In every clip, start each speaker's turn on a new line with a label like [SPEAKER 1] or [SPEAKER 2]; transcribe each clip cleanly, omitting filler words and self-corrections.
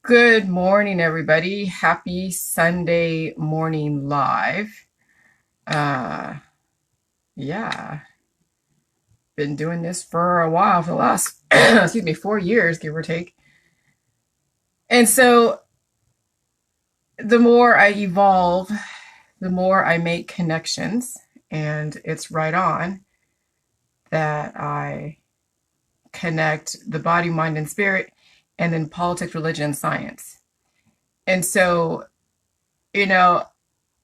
[SPEAKER 1] Good morning, everybody. Happy Sunday morning live. Uh, yeah, been doing this for a while, for the last, excuse me, 4 years, give or take. And so the more I evolve, the more I make connections, and it's right on that I connect the body, mind, and spirit, and then politics, religion, and science. And so, you know,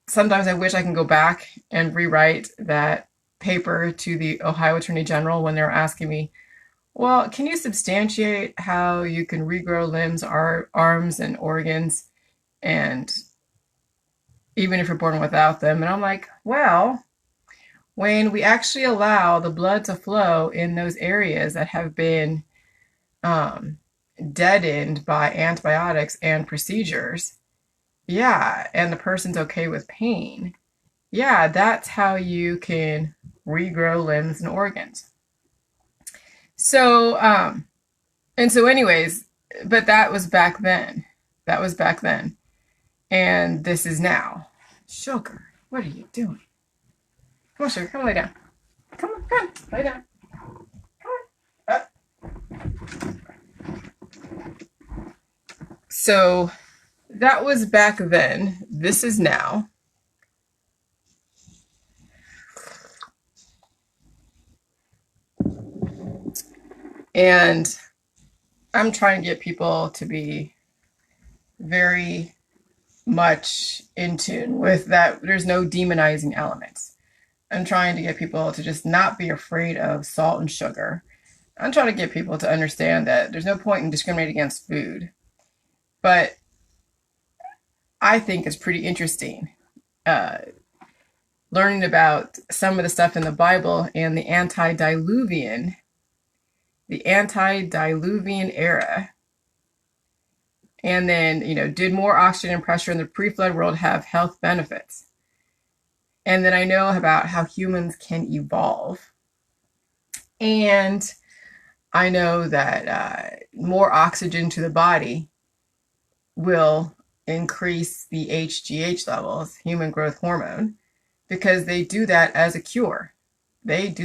[SPEAKER 1] sometimes I wish I can go back and rewrite that paper to the Ohio Attorney General when they're asking me, well, can you substantiate how you can regrow limbs, arms, and organs, and even if you're born without them? And I'm like, well, when we actually allow the blood to flow in those areas that have been um, deadened by antibiotics and procedures, yeah, and the person's okay with pain, yeah, that's how you can regrow limbs and organs. So, and so, anyways, but that was back then. That was back then. And this is now. Sugar, what are you doing? Come on, Sugar, come lay down. Come on, lay down. Come on. Up. So, that was back then. This is now. And I'm trying to get people to be very much in tune with that. There's no demonizing elements. I'm trying to get people to just not be afraid of salt and sugar. I'm trying to get people to understand that there's no point in discriminating against food. But I think it's pretty interesting learning about some of the stuff in the Bible and the antediluvian era. And then, did more oxygen and pressure in the pre-flood world have health benefits? And then I know about how humans can evolve. And I know that more oxygen to the body will increase the HGH levels, human growth hormone, because they do that as a cure. They use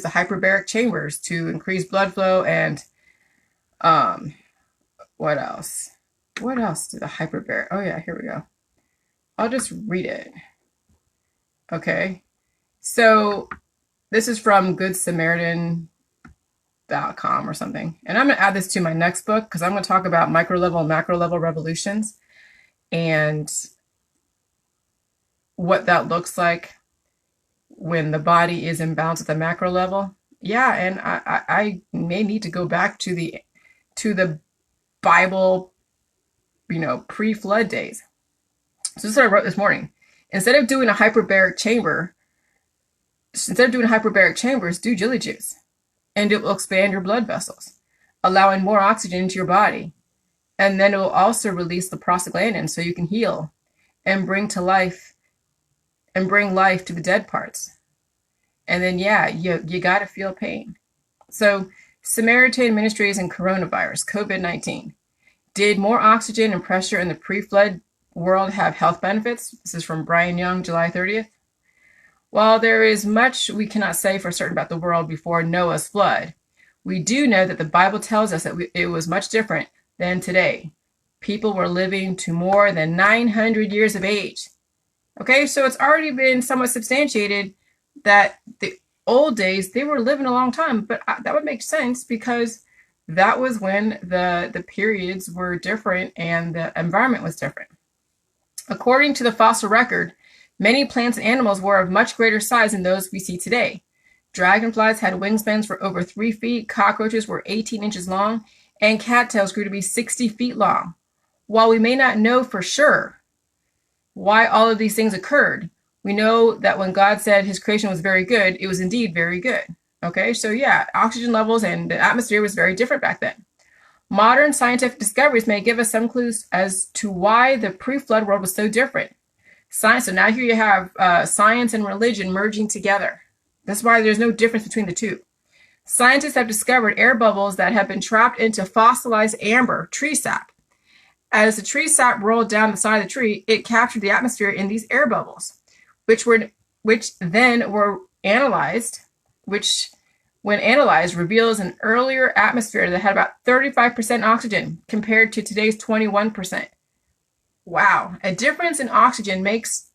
[SPEAKER 1] the hyperbaric chambers to increase blood flow and what else? What else do the hyperbaric? Oh yeah, here we go. I'll just read it. Okay. So this is from GoodSamaritan.com or something. And I'm going to add this to my next book because I'm going to talk about micro level and macro level revolutions and what that looks when the body is in balance at the macro level. Yeah, and I may need to go back to the Bible, pre-flood days. So this is what I wrote this morning. Instead of doing hyperbaric chambers, do jelly juice, and it will expand your blood vessels, allowing more oxygen into your body. And then it will also release the prostaglandins so you can heal and bring life to the dead parts. And then, yeah, you got to feel pain. So Samaritan Ministries and coronavirus, COVID-19. Did more oxygen and pressure in the pre-flood world have health benefits? This is from Brian Young, July 30th. While there is much we cannot say for certain about the world before Noah's flood, we do know that the Bible tells us that it was much different than today. People were living to more than 900 years of age. Okay, so it's already been somewhat substantiated that the old days, they were living a long time, but that would make sense because that was when the periods were different and the environment was different. According to the fossil record, many plants and animals were of much greater size than those we see today. Dragonflies had wingspans for over 3 feet, cockroaches were 18 inches long, and cattails grew to be 60 feet long. While we may not know for sure why all of these things occurred, we know that when God said his creation was very good, it was indeed very good. Okay, so yeah, oxygen levels and the atmosphere was very different back then. Modern scientific discoveries may give us some clues as to why the pre-flood world was so different. Science, so now here you have science and religion merging together. That's why there's no difference between the two. Scientists have discovered air bubbles that have been trapped into fossilized amber tree sap As the tree sap rolled down the side of the tree, it captured the atmosphere in these air bubbles, which then were analyzed, which when analyzed reveals an earlier atmosphere that had about 35% oxygen compared to today's 21%. Wow, a difference in oxygen makes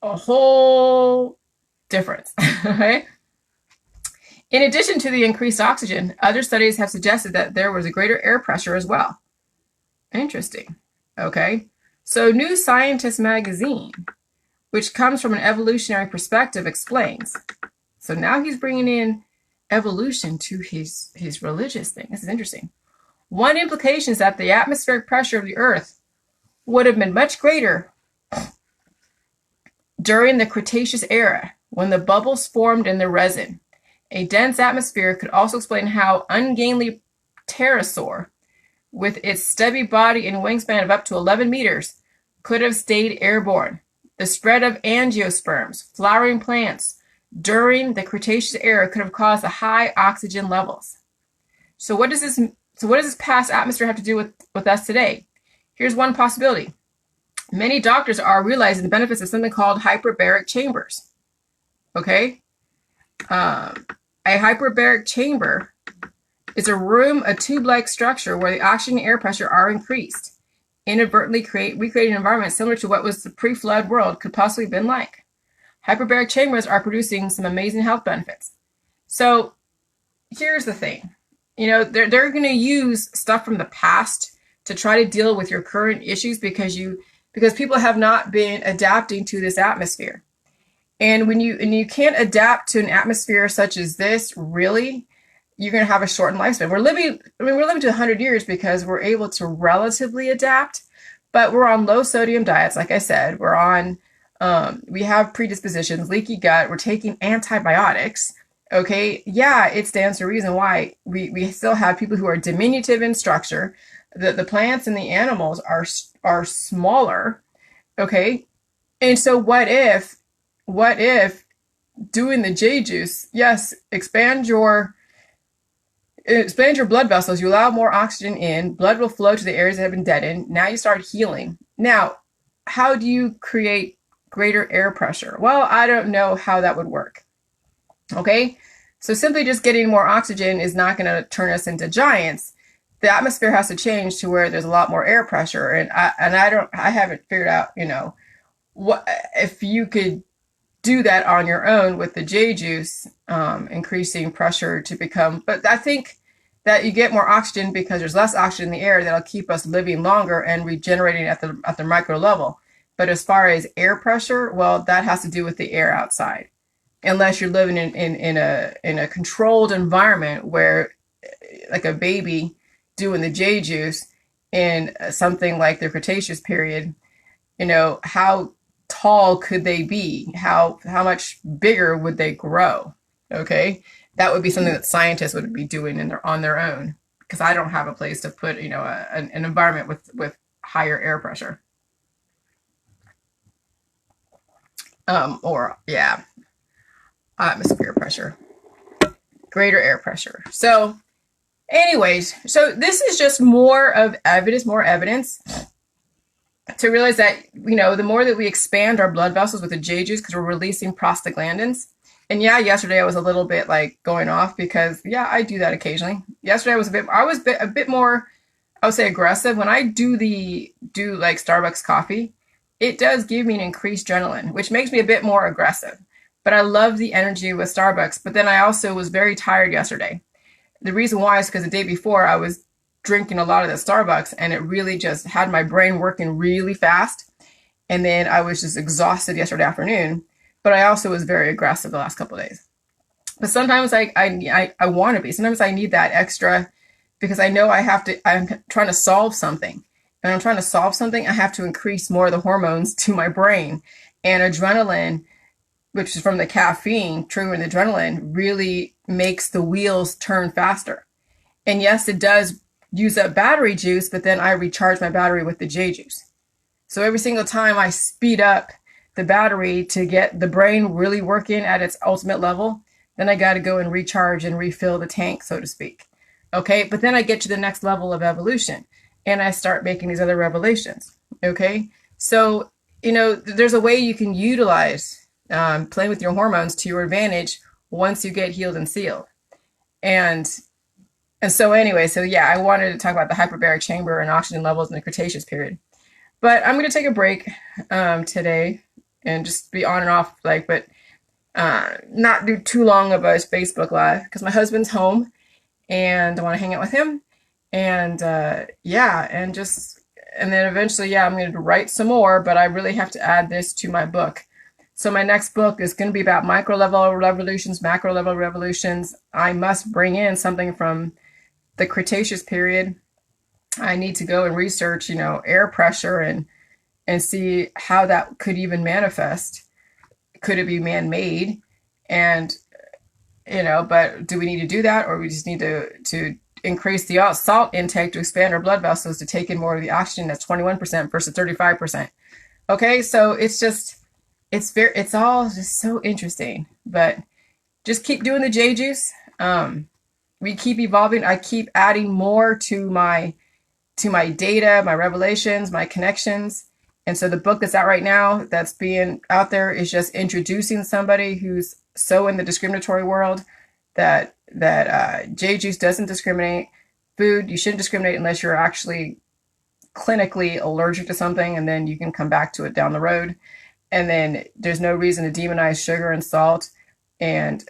[SPEAKER 1] a whole difference. Okay? In addition to the increased oxygen, other studies have suggested that there was a greater air pressure as well. Interesting. Okay. So New Scientist magazine, which comes from an evolutionary perspective, explains. So now he's bringing in evolution to his religious thing. This is interesting. One implication is that the atmospheric pressure of the Earth would have been much greater during the Cretaceous era, when the bubbles formed in the resin. A dense atmosphere could also explain how ungainly pterosaur, with its stubby body and wingspan of up to 11 meters, could have stayed airborne. The spread of angiosperms, flowering plants, during the Cretaceous era could have caused the high oxygen levels. So what does this past atmosphere have to do with us today? Here's one possibility. Many doctors are realizing the benefits of something called hyperbaric chambers. Okay? A hyperbaric chamber is a tube-like structure where the oxygen and air pressure are increased, inadvertently recreating an environment similar to what was the pre-flood world could possibly have been like. Hyperbaric chambers are producing some amazing health benefits. So here's the thing. They're going to use stuff from the past to try to deal with your current issues because people have not been adapting to this atmosphere. And when you can't adapt to an atmosphere such as this, really, you're going to have a shortened lifespan. We're living to 100 years because we're able to relatively adapt, but we're on low sodium diets. Like I said, we have predispositions, leaky gut. We're taking antibiotics. Okay. Yeah. It stands to reason why we still have people who are diminutive in structure. The plants and the animals are smaller. Okay. And so what if doing the J juice, yes, expand your blood vessels, you allow more oxygen in, blood will flow to the areas that have been deadened. Now you start healing. Now, how do you create greater air pressure? Well, I don't know how that would work. Okay? So simply just getting more oxygen is not going to turn us into giants. The atmosphere has to change to where there's a lot more air pressure. And I haven't figured out, what if you could do that on your own with the J juice, increasing pressure to become, but I think that you get more oxygen because there's less oxygen in the air that'll keep us living longer and regenerating at the micro level. But as far as air pressure, well, that has to do with the air outside. Unless you're living in a controlled environment where, like a baby doing the J juice in something like the Cretaceous period, how tall could they be? How much bigger would they grow? Okay, that would be something that scientists would be doing on their own, because I don't have a place to put an environment with higher air pressure. Atmosphere pressure, greater air pressure. So anyways, so this is just more evidence to realize that, the more that we expand our blood vessels with the J juice, because we're releasing prostaglandins. And yeah, yesterday I was a little bit like going off because, yeah, I do that occasionally. Yesterday I was a bit more, I would say, aggressive. When I do like Starbucks coffee, it does give me an increased adrenaline, which makes me a bit more aggressive. But I love the energy with Starbucks. But then I also was very tired yesterday. The reason why is because the day before I was drinking a lot of the Starbucks, and it really just had my brain working really fast. And then I was just exhausted yesterday afternoon, but I also was very aggressive the last couple of days. But sometimes I want to be. Sometimes I need that extra because I know I'm trying to solve something. And I'm trying to solve something, I have to increase more of the hormones to my brain. And adrenaline, which is from the caffeine, triggering the adrenaline, really makes the wheels turn faster. And yes, it does use up battery juice, but then I recharge my battery with the J juice. So every single time I speed up the battery to get the brain really working at its ultimate level, then I got to go and recharge and refill the tank, so to speak. Okay, but then I get to the next level of evolution. and I start making these other revelations. Okay. So, there's a way you can utilize playing with your hormones to your advantage once you get healed and sealed. And so anyway, so yeah, I wanted to talk about the hyperbaric chamber and oxygen levels in the Cretaceous period. But I'm going to take a break today and just be on and off, but not do too long of a Facebook Live because my husband's home and I want to hang out with him. And yeah, and then eventually, yeah, I'm going to write some more, but I really have to add this to my book. So my next book is going to be about micro level revolutions, macro level revolutions. I must bring in something from the Cretaceous period. I need to go and research, air pressure and see how that could even manifest. Could it be man-made? And, but do we need to do that, or we just need to increase the salt intake to expand our blood vessels to take in more of the oxygen? That's 21% versus 35%. Okay, so it's all just so interesting. But just keep doing the J juice. We keep evolving. I keep adding more to my data, my revelations, my connections. And so the book that's out right now, that's being out there, is just introducing somebody who's so in the discriminatory world that J juice doesn't discriminate. Food, you shouldn't discriminate unless you're actually clinically allergic to something, and then you can come back to it down the road. And then there's no reason to demonize sugar and salt. And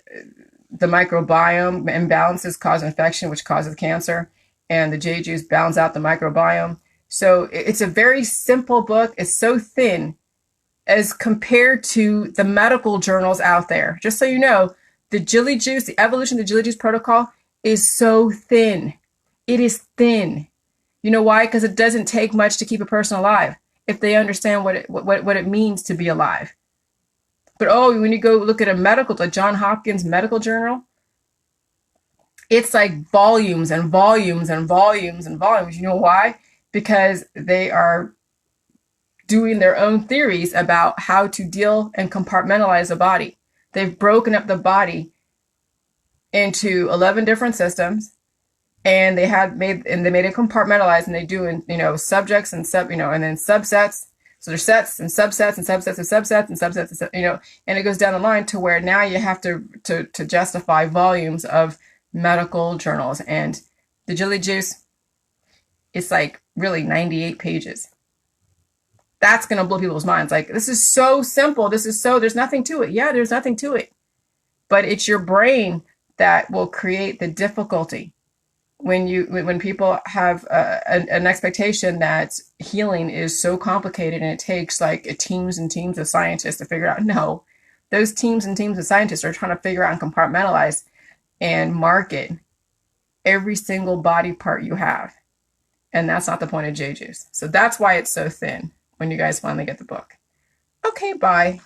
[SPEAKER 1] the microbiome imbalances cause infection, which causes cancer. And the J juice balance out the microbiome. So it's a very simple book. It's so thin as compared to the medical journals out there. Just so you know, the Jilly Juice, the evolution of the Jilly Juice protocol is so thin. It is thin. You know why? Because it doesn't take much to keep a person alive if they understand what it means to be alive. But when you go look at a John Hopkins medical journal, it's like volumes and volumes and volumes and volumes. You know why? Because they are doing their own theories about how to deal and compartmentalize the body. They've broken up the body into 11 different systems, and they made it compartmentalized, and they do subjects and and then subsets. So there's sets and subsets and subsets and subsets and subsets, and it goes down the line to where now you have to justify volumes of medical journals. And the Jilly Juice, it's like really 98 pages. That's going to blow people's minds. Like, this is so simple. There's nothing to it. Yeah, there's nothing to it. But it's your brain that will create the difficulty when people have an expectation that healing is so complicated and it takes like teams and teams of scientists to figure out. No, those teams and teams of scientists are trying to figure out and compartmentalize and market every single body part you have. And that's not the point of J juice. So that's why it's so thin when you guys finally get the book. Okay, bye.